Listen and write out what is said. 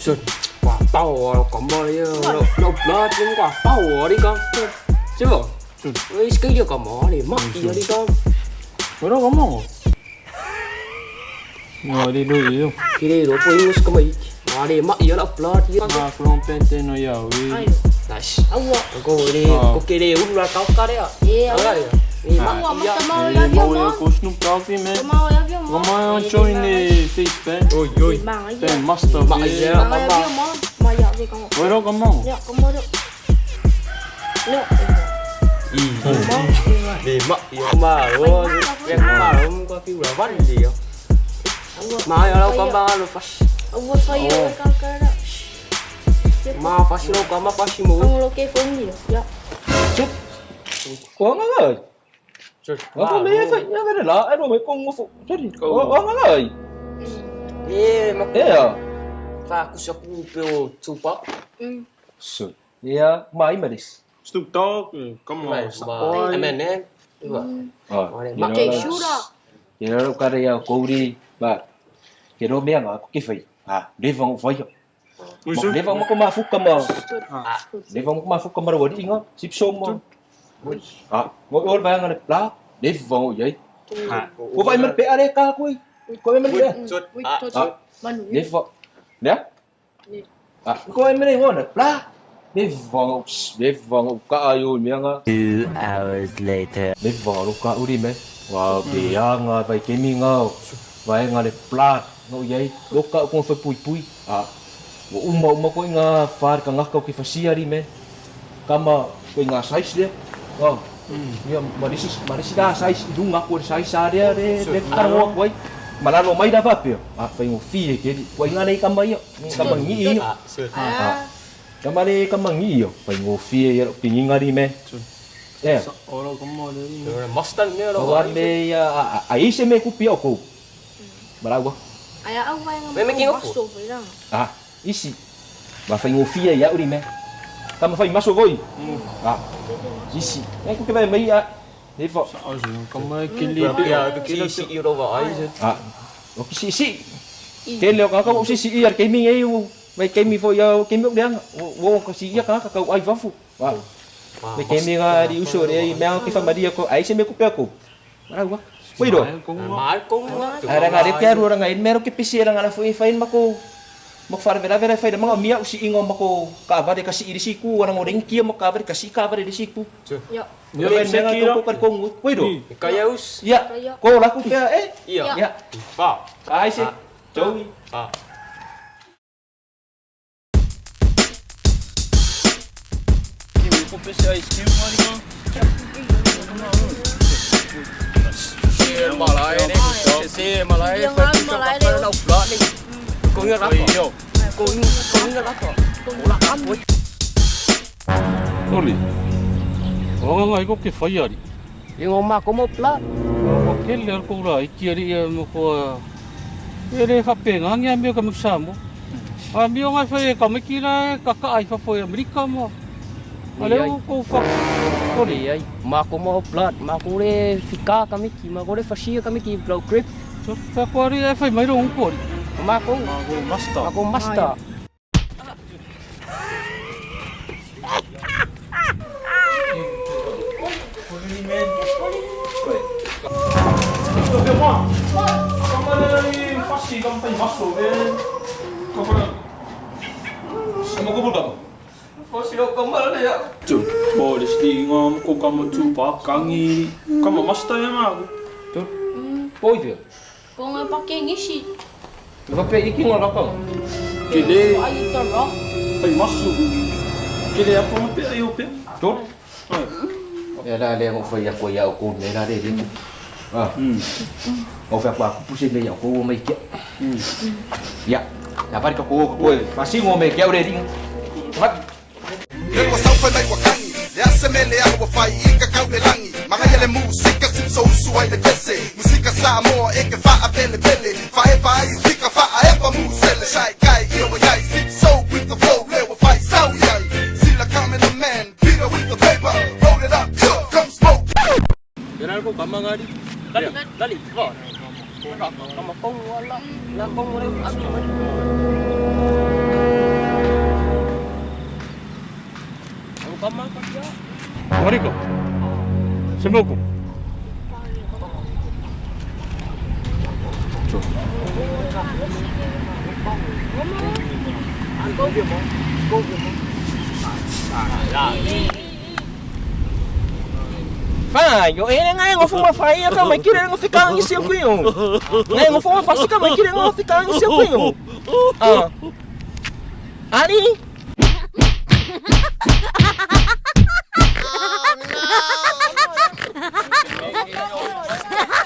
Trời, quả tàu có mời nó blood nhưng quả tàu đi con. Chứ bộ, cái gì có mỏ thì mất gì đi con. Bữa đó có mỏ. Ngồi đi đuổi không? Khi đi đồ quên cái mày. Mà đi mất gì nó blood chứ. Mà không bên tên nó giàu đi. Nice. Cô đi, cô kia đi uống ra cao cá đấy à? Yeah. Đi mất gì á? Mau có Snoop Dogg đi mẹ. Có mau join đi Facebook. Ôi ôi. Tên master Mà gì á? Bữa đó có mỏ. Đi mất gì mà luôn. Em mà không có feel là vắt gì không? Mà ở đâu có ba rồi phát. Mà phát đâu có mà phát mù. Chút. Có ngớ rồi. Có mấy phải nhớ cái này là anh mới con phụ chút thì có ngớ rồi. Yeah, mà Thế à? Và cũng sắp vô Tupac. Sure. Yeah, mai mà đi. Snoop Dogg, come on. Em nè. Mặc cái shoe đó. Vậy đó cái này cô đi và cái đó mấy người cái phải đi vòng phải đi vòng có mà phút cầm đi vòng có mà phút cầm rồi đi ngó ship xôm mà ngồi ôn vàng này đó đi vòng vậy cô vậy mình bé đây ca cô vậy mình bé đi vòng nhá cô vậy mình đi ngon đó đi vòng cả yêu miếng á 2 hours later. đi vòng lúc cả đi mấy wow bị ngồi vậy cái miếng ngầu vậy ngồi để plat ngồi vậy lúc cả cũng phải pui uma ko nga far ka nga ko ki fasia ri me kama ko nga size dia dia marisi da size dunga ko size area de taro ko malalo mai da va pe fa ngo fi ke ko nga nei kama yo kama ngi kama nei kama ngi yo fa ngo fi yo pinginga ri me Ora có mỏ đi. Rồi Mustang nữa đâu anh me ai se me ku pi ko balago mấy cái ngốc isi mà phải ngồi phía ya uri me kama phải masuk voi isi cái cái mấy để vợ Có mấy cái ly cái CEO đâu vậy cái si cái liệu có một si cái mình ấy mấy cái mình phải cái miếng đen vô cái si cái câu ai vấp phụ mấy cái mình đi usul đi mang cái phần mà đi có ấy xem mấy cục bèo mana gua woi do ada ngade keru orang ngain mero ke pisi orang ala foi fain mako mak far vera fai mang mia usi ingo mako ka ba de kasi iri siku orang odeng kia mak ka ba de kasi ka ba de siku ya yo ben menga ko kan kong woi do kayaus ya ko la ku pe ya ba ai se choi có pisse ice cream mari ko. Malay đấy, xe Malay phải đọc đó đi. Cô nghe lắm rồi. Cô nghe lắm rồi. Cô lạc lắm rồi. Thôi đi. Có ngày có cái phải gì? Nhưng mà có một lát. Có cái lẽ cô lại kia đi một cô. Cái này phải bền ngang nhau cái mức sao mà. Miêu ngay phải có mấy kia là các ai phải America mà. Aleu cô phải. Cô đi ấy. Mà có một lát mà cô đi fika kami ki mà cô đi fasia kami ki blow grip. Phải qua đi phải mấy đồng cô. Mà cô master. Mà cô master. Boleh stingom, kau kamu Tupac kangi, kamu master ya mak. Poi dia Kung nga pakai ngisi, tu va pe iki ngol kau Kile, ayo terok. ay masuk. Kile apa mati ayo pe? tốt ya la le ngol phải ko ya ko ne la de đi ngol phải qua ku pusin le ya ko mai ke ya ya vai ka ko pasti ngol mai ke ore đi mat Lengua saufa na iwakangi Yasemele ya wafai ika kaulelangi Mga yale musika simso usuwa ile kese Musika saa moa eke faa pele pele Faepa ayu pika faa epa musele Shai kai iyo wa yai simso with the flow Le wafai sau yai Sila cameraman Peter with the paper Roll it up, come smoke Kenal ko kamang ari. Dali, vợ. Kamu kong wala. La kong wala. Marika. Semoko. Fa, yo ngai ngo fuma fai ka mai kire ngo ficar ngi seu kuyo. Ngai ngo fuma fasi ka mai kire ngo ficar ngi seu kuyo. Ah. Ali. Oh, no.